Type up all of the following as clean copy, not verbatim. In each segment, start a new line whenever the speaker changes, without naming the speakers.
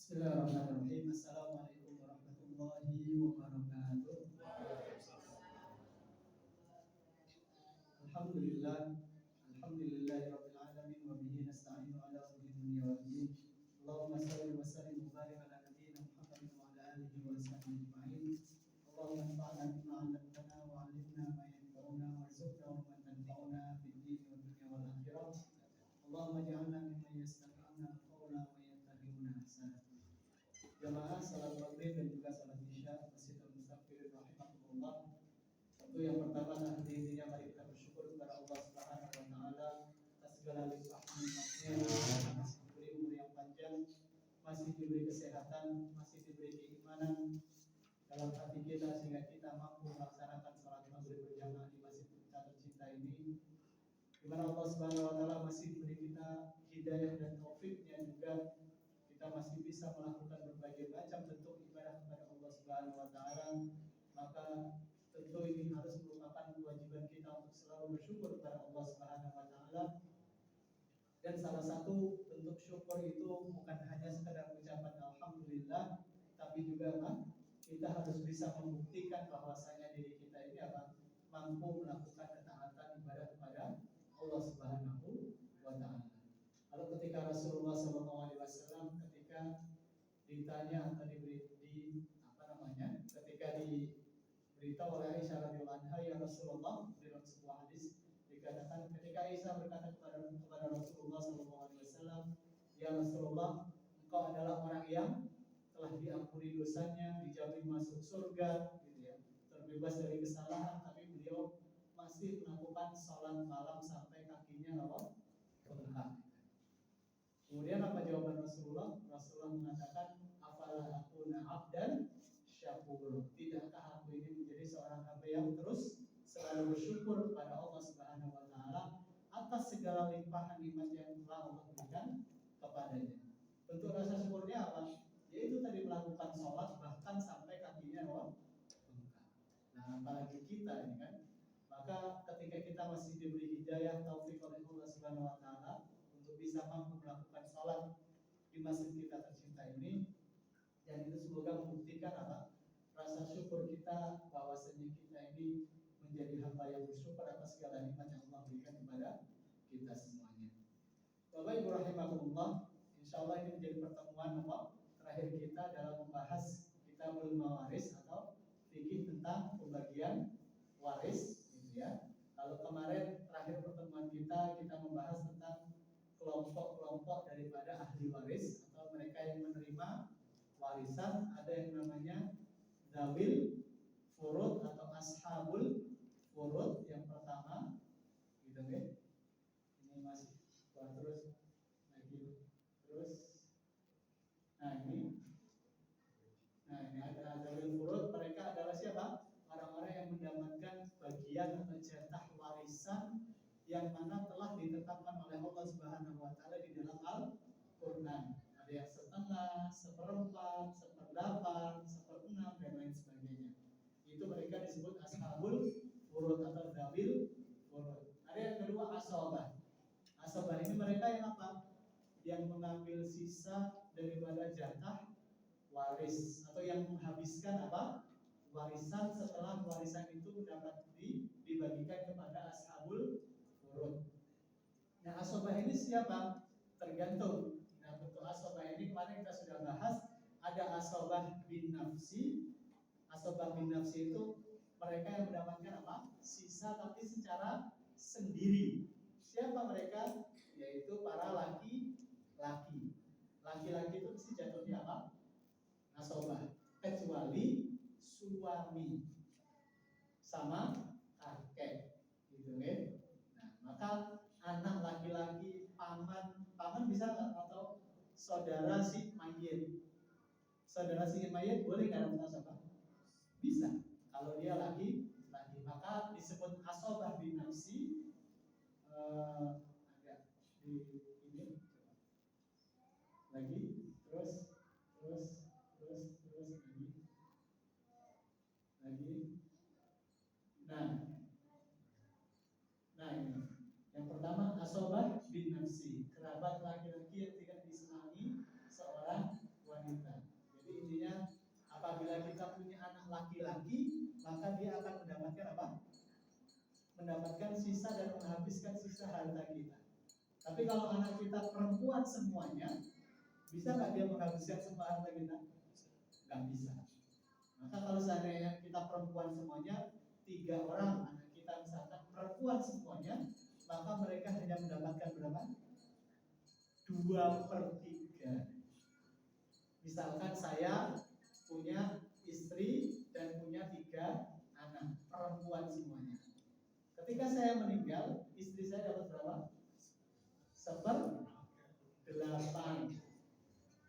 Bismillahirrahmanirrahim. Assalamualaikum warahmatullahi wabarakatuh. Alhamdulillah, alhamdulillahirabbil alamin wa bihi nasta'inu ala umuri dunya wad din. Allahumma shalli wa sallim wa barik ala nabiyyina Muhammadin wa ala alihi wa sahbihi ajma'in. Allahumma anfa'na bima 'allamtana wa 'allimna ma yanfa'una warzuqna ilman yanfa'una fid din wad dunya wal akhirah. Allahumma ij'alna mimman yastami'una al-qawla wa yattabi'una ahsana. Jamaah salat maghrib dan juga salat isya Masjid Al-Mustaqbil rahimahullah. Tentu yang pertama dan intinya mari kita bersyukur kepada Allah Subhanahu wa taala atas segala limpah nikmatnya, masih diberi umur yang panjang, masih diberi kesehatan, masih diberi keimanan dalam hati kita sehingga kita mampu melaksanakan salat maghrib berjamaah di masjid kita tercinta ini. Di mana Allah Subhanahu wa taala masih diberi kita hidayah dan taufiknya juga kita masih bisa melakukan berbagai macam bentuk ibadah kepada Allah Subhanahu wa taala, maka tentu ini harus merupakan kewajiban kita untuk selalu bersyukur kepada Allah Subhanahu wa taala. Dan salah satu bentuk syukur itu bukan hanya sekedar ucapan alhamdulillah, tapi juga kita harus bisa membuktikan bahwasanya diri kita ini mampu melakukan ketaatan ibadah kepada Allah Subhanahu wa taala. Lalu ketika Rasulullah SAW ketika ditanya atau ketika diberitahu oleh Aisyah radhiyallahu anha, ya Rasulullah, dalam sebuah hadis dikatakan ketika Aisyah berkata kepada Rasulullah SAW, ya Rasulullah, engkau adalah orang yang telah diampuni dosanya, dijamin masuk surga, gitu ya, terbebas dari kesalahan, tapi beliau masih melakukan sholat malam sampai kakinya bengkak. Kemudian apa jawaban Rasulullah? Rasulullah mengatakan, afala akuna abdan syakur. Tidakkah aku ini menjadi seorang hamba yang terus selalu bersyukur kepada Allah Subhanahu wa taala atas segala limpahan nikmat yang telah Allah berikan kepadanya. Bentuk rasa syukurnya apa? Yaitu tadi melakukan sholat bahkan sampai kakinya bengkak. Nah, apalagi kita ini kan. Maka ketika kita masih diberi hidayah taufik oleh Allah Subhanahu wa taala untuk bisa mampu melakukan sholat di masjid kita tercinta ini, dan itu semoga membuktikan rasa syukur kita bahwasanya kita ini menjadi hamba yang bersyukur atas segala nikmat yang Allah berikan kepada kita semuanya. Bapak Ibu rahimakumullah, insyaallah ini menjadi pertemuan terakhir kita dalam membahas Kitabul Mawaris atau fikih tentang pembagian waris, gitu ya. Kalau kemarin terakhir pertemuan kita membahas tentang kelompok-kelompok daripada ahli waris atau mereka yang menerima warisan. Ada yang namanya zawil furud atau ashabul furud yang pertama, gitu kan? Ini masih terus lagi terus. Nah ini ada zawil furud. Mereka adalah siapa? Orang-orang yang mendapatkan bagian atau jatah warisan yang mana telah ditetapkan oleh Allah Subhanahu wa taala di dalam Al-Qur'an. Ada yang setengah, seperempat, seperdelapan, seperenam dan lain sebagainya. Itu mereka disebut ashabul furud atau zawil furud. Ada yang kedua ashabah. Ashabah ini mereka yang apa? Yang mengambil sisa daripada jatah waris atau yang menghabiskan warisan setelah warisan itu dapat dibagikan kepada ashabul furud. Nah, ashabah ini siapa? Tergantung. Nah, bentuk ashabah ini kemarin kita sudah bahas. Ada ashabah bin nafsi. Ashabah bin nafsi itu mereka yang mendapatkan sisa tapi secara sendiri. Siapa mereka? Yaitu para laki-laki. Laki-laki itu mesti jatuhnya ashabah, kecuali suami sama kakek, gitu kan? Nah, maka anak laki-laki, paman bisa nggak, atau saudara si mayit? Saudara si mayit boleh nggak dapat ashabah? Bisa, kalau dia laki, maka disebut ashabah bin nafsi. Agak di ini lagi, terus lagi. Nah ini yang pertama, ashabah bin nafsi, kerabat laki-laki yang tidak disenangi seorang wanita. harta kita. Tapi kalau anak kita perempuan semuanya, bisa nggak dia menghabiskan semua harta kita? Nggak bisa. Maka kalau seandainya kita perempuan semuanya, 3 orang anak kita misalkan perempuan semuanya, maka mereka hanya mendapatkan berapa? 2/3. Misalkan saya punya istri dan punya 3 anak perempuan semuanya. Ketika saya meninggal, istri saya dapat berapa? 1/8.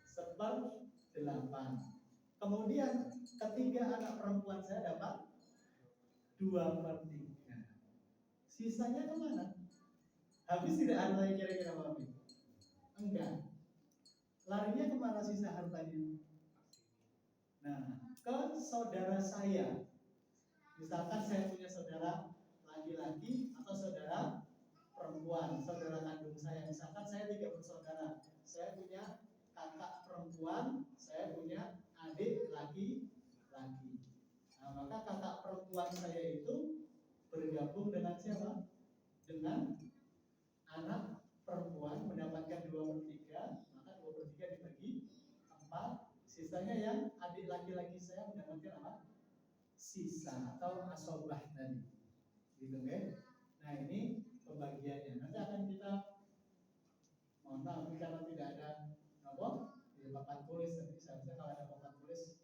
1/8. Kemudian ketiga anak perempuan saya dapat 2/3. Sisanya kemana? Habis tidak hartanya kira-kira Pak? Enggak. Larinya kemana sisa hartanya? Nah, ke saudara saya. Misalkan saya punya saudara laki-laki atau saudara perempuan, saudara kandung saya. Misalkan saya 3 bersaudara. Saya punya kakak perempuan, saya punya adik laki-laki. Nah, maka kakak perempuan saya itu bergabung dengan siapa? Dengan anak perempuan mendapatkan 2/3, maka 2/3 dibagi 4, sisanya yang adik laki-laki saya mendapatkan apa? Sisa atau asobah tadi, gitu kan? Nah ini pembagiannya. Nanti akan kita, mohon maaf karena tidak ada apa di papan tulis, tapi seharusnya kalau ada papan tulis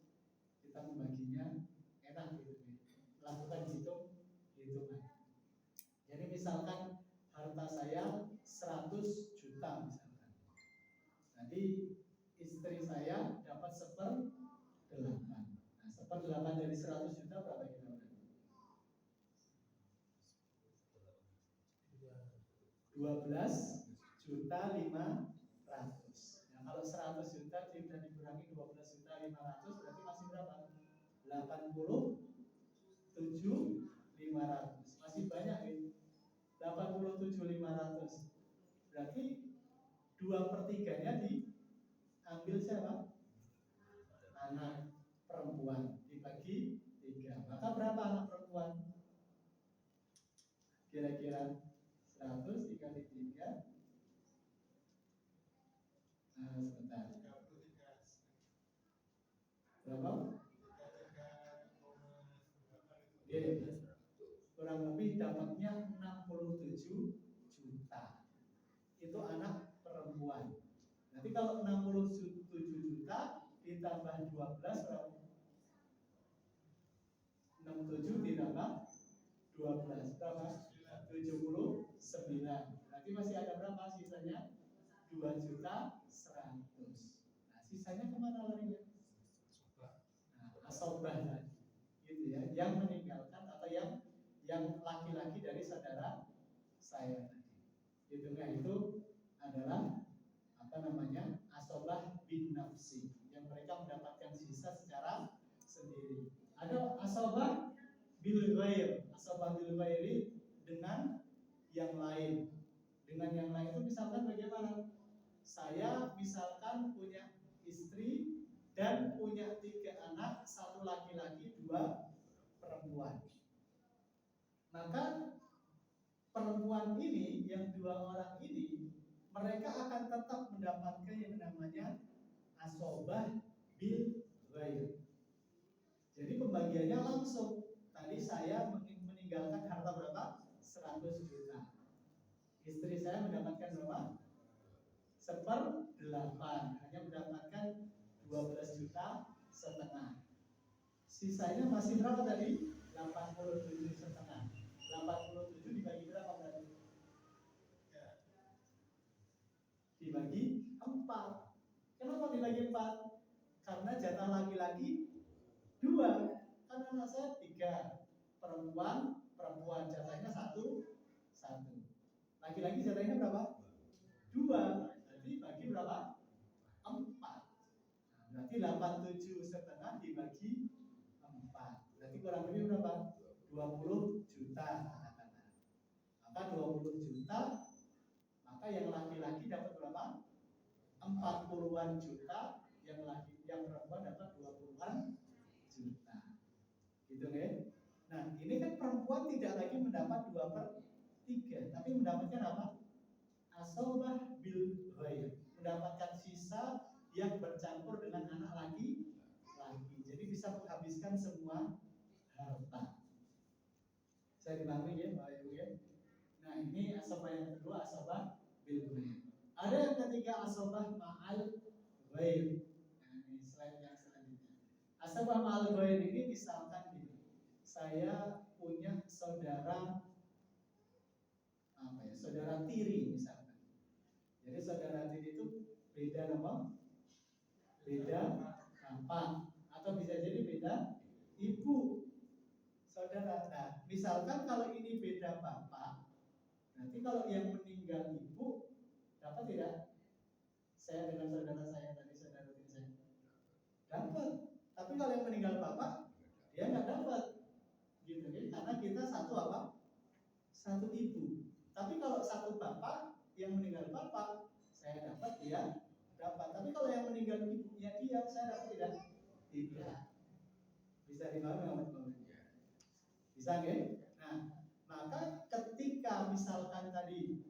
kita membaginya enak gitu kan? Lakukan hitungan. Jadi misalkan harta saya 100 juta misalkan. Jadi istri saya dapat 1/8. Nah, 1/8 dari 100 juta berapa kira-kira? 12.500.000. Nah, kalau 100 juta sudah dikurangi 12.500.000 berarti masih berapa? 87.500. Masih banyak ini. 87.500. Berarti 2/3-nya diambil siapa? Anak perempuan, dibagi 3. Maka berapa anak perempuan? Kira-kira 100 dikali 3. Nah, sebentar. Berapa? Oke. Kurang lebih dapatnya 67 juta. Itu anak perempuan. Nanti kalau 67 juta ditambah 12 berapa? 67 ditambah 12 berapa? 79. Berarti masih ada berapa sisanya? 2.100.000. Nah, sisanya kemana larinya? Nah, asobah tadi, gitu ya, yang meninggalkan atau yang laki-laki dari saudara saya tadi. Hitungnya itu adalah apa namanya? Asobah bin nafsi, yang mereka mendapatkan sisa secara sendiri. Ada asobah bil ghair. Asobah bil ghairi dengan yang lain. Dengan yang lain itu misalkan bagaimana? Saya misalkan punya istri dan punya 3 anak, 1 laki-laki, 2 perempuan. Maka perempuan ini, yang 2 orang ini, mereka akan tetap mendapatkan yang namanya asobah bil ghair. Jadi pembagiannya langsung. Tadi saya meninggalkan harta berapa? 100 juta. Istri saya mendapatkan berapa? 1/8. Hanya mendapatkan 12,5 juta. Sisanya masih berapa tadi? 87,5. 87 dibagi berapa berarti? Dibagi 4. Kenapa dibagi 4? Karena jatah laki-laki 2. Kan anak saya 3. Perempuan jatahnya 1. Laki-laki jatahnya berapa? 2. Jadi bagi berapa? 4. Nah, berarti 87,5 dibagi 4. Berarti kurang lebih berapa? 20 juta. Maka 20 juta, maka yang laki-laki dapat berapa? 40-an juta, yang perempuan dapat 20-an juta. Gitu kan? Nah, ini kan perempuan tidak lagi mendapat 2/3, tapi mendapatkan apa? asobah bil ghair, mendapatkan sisa yang bercampur dengan anak laki-laki. Jadi bisa menghabiskan semua harta. Saya dipahami ya, Pak Ibu ya. Nah, ini asobah yang kedua, asobah bil ghair. Ada yang ketiga, asobah ma'al ghair. Nah, ini slide yang selanjutnya. Asobah ma'al ghair ini misalkan gini, saya punya saudara saudara tiri misalkan. Jadi saudara tiri itu beda nama, beda bapak, atau bisa jadi beda ibu. Saudara, nah misalkan kalau ini beda bapak, nanti kalau yang meninggal ibu dapat tidak? Saya dengan saudara saya tadi, saudara tiri saya dapat. Tapi kalau yang meninggal bapak, dia nggak dapat, gitu ya? Karena kita satu apa? Satu ibu. Tapi kalau satu bapak, yang meninggal bapak, saya dapat, dia dapat. Tapi kalau yang meninggal ibunya dia, saya dapat tidak? Tidak. Bisa dipahami nggak teman-teman? Bisa nggak? Nah, maka ketika misalkan tadi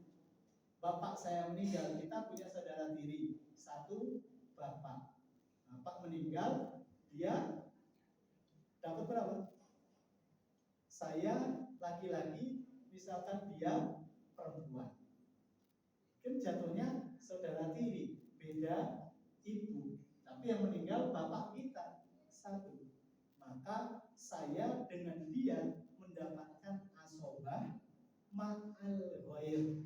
bapak saya meninggal, kita punya saudara tiri, satu bapak. Bapak meninggal, dia dapat berapa? Saya laki-laki, misalkan dia perempuan. Kan jatuhnya saudara tiri, beda ibu. Tapi yang meninggal bapak kita satu. Maka saya dengan dia mendapatkan asobah ma'al ghair.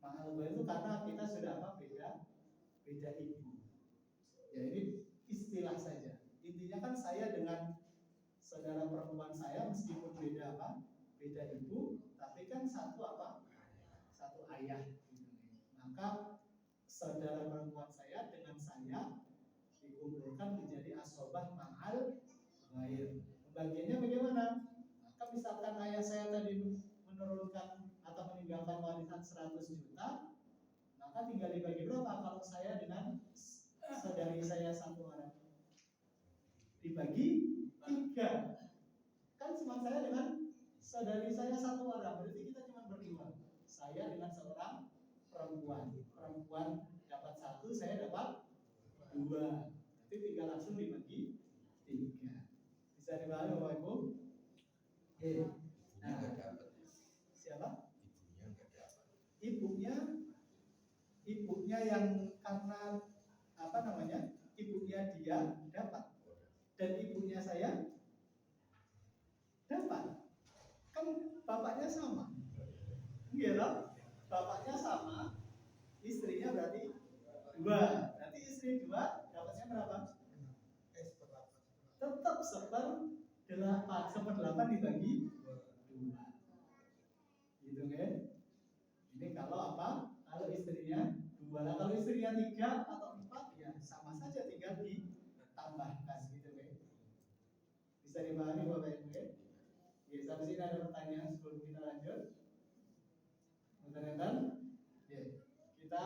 Ma'al ghair itu karena kita sudah apa? Beda ibu. Ya ini istilah saja. Intinya kan saya dengan saudara perempuan saya meskipun beda apa? Beda ibu, tapi kan satu apa? Satu ayah. Maka saudara perempuan saya dengan saya dikumpulkan menjadi asobah ma'al ghair. Pembagiannya bagaimana? Maka misalkan ayah saya tadi menurunkan atau meninggalkan warisan 100 juta, maka tinggal dibagi berapa kalau saya dengan saudari saya satu orang? Dibagi 3. Kan cuma saya dengan saudari saya satu orang, berarti kita cuma berdua. Saya dengan seorang perempuan. Perempuan dapat 1, saya dapat 2. Nanti tinggal langsung dibagi 3. Bisa dibahas Bapak Ibu? Nah, siapa? Ibunya yang karena apa namanya? Ibunya dia dapat. Dan ibunya saya dapat. Kan bapaknya sama. Iya loh? Bapaknya sama, istrinya berarti 2. Berarti istri 2 dapatnya berapa? Tetap 1/8 dibagi 2. Gitu kan? Ini kalau apa? Kalau istrinya 2. Nah, kalau istrinya 3 atau 4 ya sama saja, tinggal ditambahkan gitu kan. Bisa dipahami Bapak Ibu ya? Ya, sampai sini ada pertanyaan sebelum kita lanjut? Bentar-bentar. Ya, kita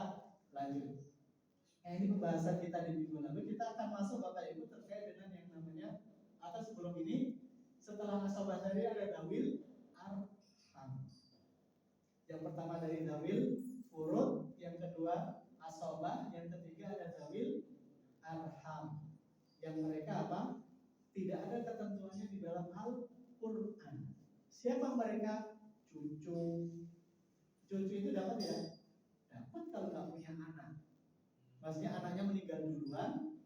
lanjut. Nah, ini pembahasan kita di minggu lalu. Kita akan masuk Bapak Ibu terkait dengan yang namanya, atau sebelum ini, setelah asobah tadi ada dawil arham. Yang pertama dari dawil furud, yang kedua asobah, yang ketiga ada dawil arham. Yang mereka apa? Tidak ada ketentuannya di dalam Al-Quran. Siapa mereka? Cucu. Cucu itu dapat ya? Dapat kalau nggak punya anak. Maksudnya anaknya meninggal duluan,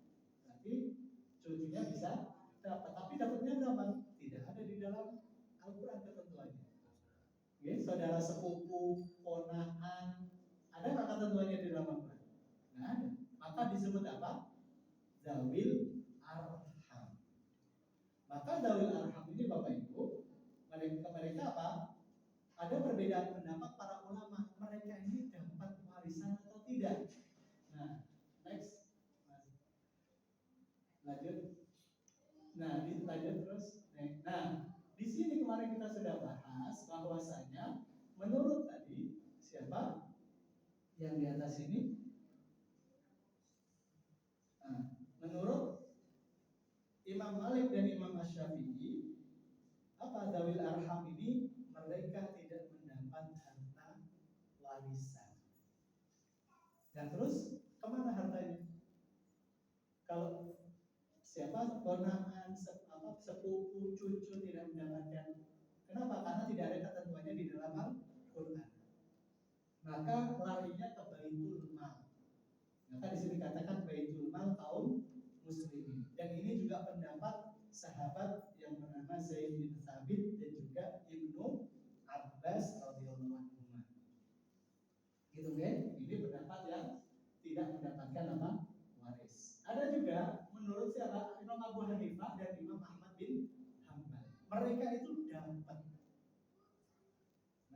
tapi cucunya bisa dapat. Tapi dapatnya berapa? Tidak ada di dalam Al-Quran ketentuannya. Oke, saudara sepupu, ponakan, ada nggak ketentuannya di dalam Al-Quran? Nggak ada. Maka disebut apa? Dawil arham. Maka dawil arham ini Bapak Ibu, mereka apa? Ada perbedaan pendapat para ulama. Mereka ini dapat warisan atau tidak? Nah, next, lanjut. Nah, lanjut terus. Nah, di sini kemarin kita sudah bahas bahwasanya menurut tadi siapa yang di atas ini? Nah, menurut Imam Malik dan Imam Asy-Syafi'i, apa dawil arham ini? Mereka tidak mendapat harta warisan. Nah terus kemana hartanya? Kalau siapa ponakan, sepupu, cucu tidak mendapatkan. Kenapa? Karena tidak ada ketentuannya di dalam Al-Quran. Maka larinya ke Baitul Mal. Maka di sini katakan Baitul Mal kaum muslimin. Dan ini juga pendapat sahabat yang bernama Zaid bin Thabit dan juga Ibnu Abbas radhiyallahu anhu. Gitu kan? Ini pendapat yang tidak mendapatkan apa? Waris. Ada juga menurut siapa? Imam Abu Hanifah dan Imam Ahmad bin Hanbal. Mereka itu dapat.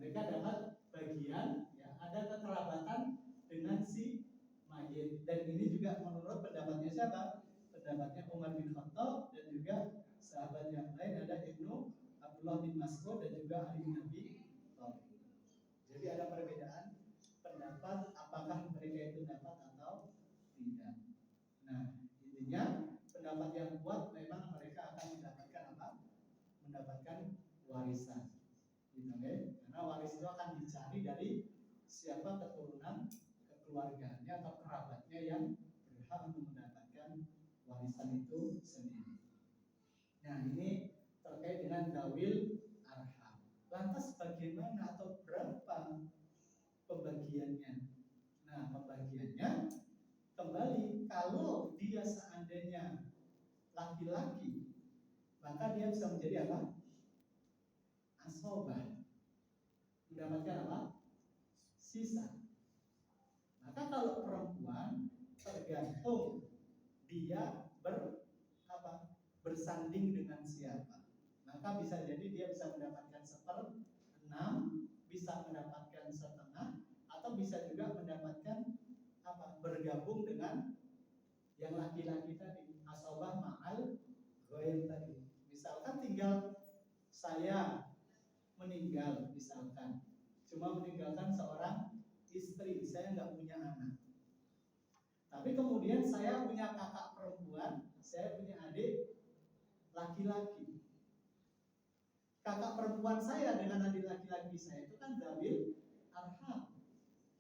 Mereka dapat bagian, ya, ada kekerabatan dengan si mayit. Dan ini juga menurut pendapatnya siapa? Pendapatnya Umar bin Khattab dan juga sahabat yang lain ada Ibnu Abdullah bin Mas'ud dan juga Ali bin Abi Thalib. Jadi ada perbedaan pendapat apakah mereka itu dapat atau tidak. Nah, intinya pendapat yang kuat memang mereka akan mendapatkan apa? Mendapatkan warisan. Gitu, okay? Karena waris itu akan dicari dari siapa keturunan keluarganya atau kerabatnya yang berhak untuk mendapatkan warisan itu sendiri. Nah, ini terkait dengan dawil arham. Lantas bagaimana atau berapa pembagiannya? Nah, pembagiannya kembali kalau dia seandainya laki-laki, maka dia bisa menjadi apa? Asobah. Mendapatkan apa? Sisa. Maka kalau perempuan tergantung dia bersanding dengan siapa. Maka bisa jadi dia bisa mendapatkan 1/6, bisa mendapatkan setengah, atau bisa juga mendapatkan bergabung dengan yang laki-laki tadi, asobah ma'al ghair tadi. Misalkan tinggal saya meninggal, misalkan cuma meninggalkan seorang istri, saya nggak punya anak. Tapi kemudian saya punya kakak perempuan, saya punya adik laki-laki. Kakak perempuan saya dengan adik laki-laki saya itu kan dawil arham,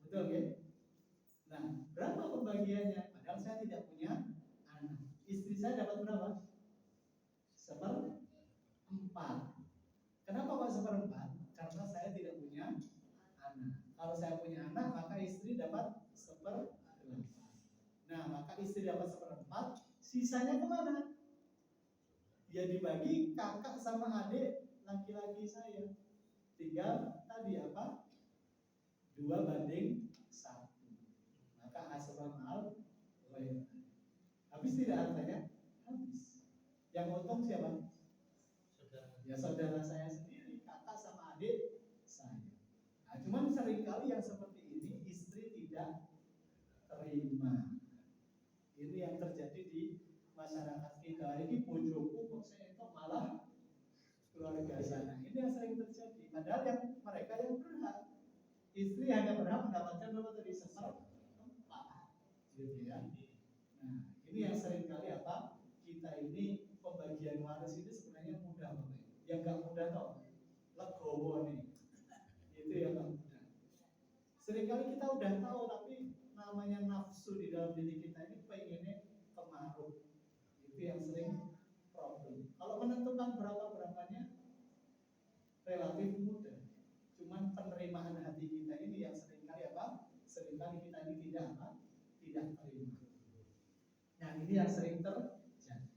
betul kan? Nah, berapa pembagiannya? Padahal saya tidak punya anak. Istri saya dapat berapa? 1/4. Kenapa Pak 1/4? Karena saya tidak punya anak. Kalau saya punya anak, maka istri dapat 1/8. Nah, maka istri dapat 1/4, sisanya kemana? Ya dibagi kakak sama adik laki-laki saya. Tinggal tadi apa? 2/1. Maka asbab mal ghair. Habis tidak hartanya? Habis. Yang untung siapa? Ya saudara saya sendiri, kakak sama adik saya. Nah, cuman seringkali yang seperti ini istri tidak terima. Ini yang terjadi di masyarakat kita. Ini bojoku kok saya itu malah keluarga sana. Ini yang sering terjadi. Padahal yang mereka yang berhak, istri hanya berhak mendapatkan berapa tadi? 1/4, gitu ya. Nah, ini yang sering kali kita ini pembagian waris ini sebenarnya mudah Bapak. Yang nggak mudah toh, legowo nih. Itu yang nggak mudah. Seringkali kita udah tahu tapi namanya nafsu di dalam diri kita ini pengennya kemaruh. Itu yang sering problem. Kalau menentukan berapanya relatif mudah. Cuman penerimaan hati kita ini yang seringkali seringkali kita ini tidak terima. Nah, ini yang sering terjadi.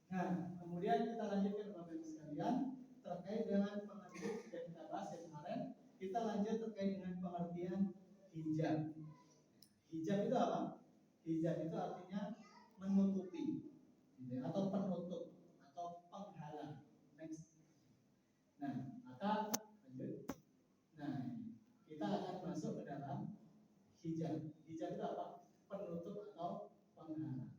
Nah, kemudian kita lanjutkan Bapak Ibu sekalian terkait dengan pengertian yang kita bahas kemarin. Kita lanjut terkait dengan pengertian hijab. Hijab itu apa? Hijab itu artinya menutupi, atau penutup, atau penghalang. Next. Nah, maka lanjut. Nah, kita akan masuk ke dalam hijab. Hijab itu apa? Penutup atau penghalang.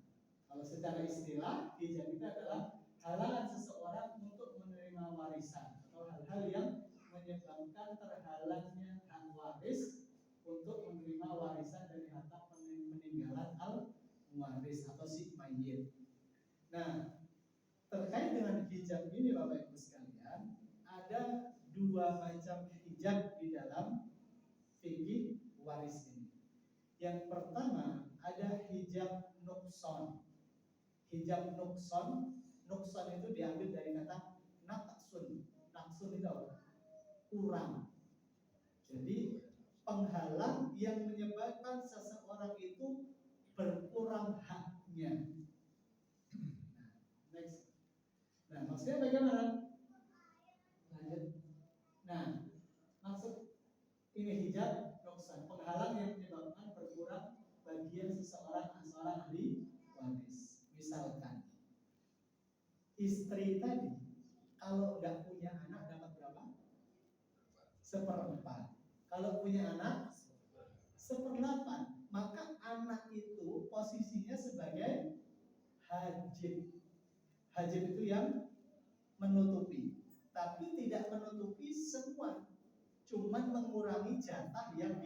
Kalau secara istilah, hijab itu adalah halangan seseorang untuk menerima warisan atau hal-hal yang menyebabkan terhalangnya hak waris untuk menerima warisan dari harta peninggalan al-waris atau si mayit. Nah, terkait dengan hijab ini Bapak Ibu sekalian, ada 2 macam hijab di dalam fikih waris ini. Yang pertama ada hijab nukson. Hijab nukson, nukson itu diambil dari kata naksun. Naksun itu apa? Kurang. Jadi penghalang yang menyebabkan seseorang itu berkurang haknya. Next. Nah, maksudnya bagaimana? Lanjut. Nah, maksud ini hijab nuksan, penghalang yang menyebabkan berkurang bagian seorang ahli waris. Misalkan istri tadi kalau nggak punya anak dapat berapa? 1/4. Kalau punya anak 1/8. Maka anak itu posisinya sebagai hajib. Hajib itu yang menutupi, tapi tidak menutupi semua, cuman mengurangi jatah yang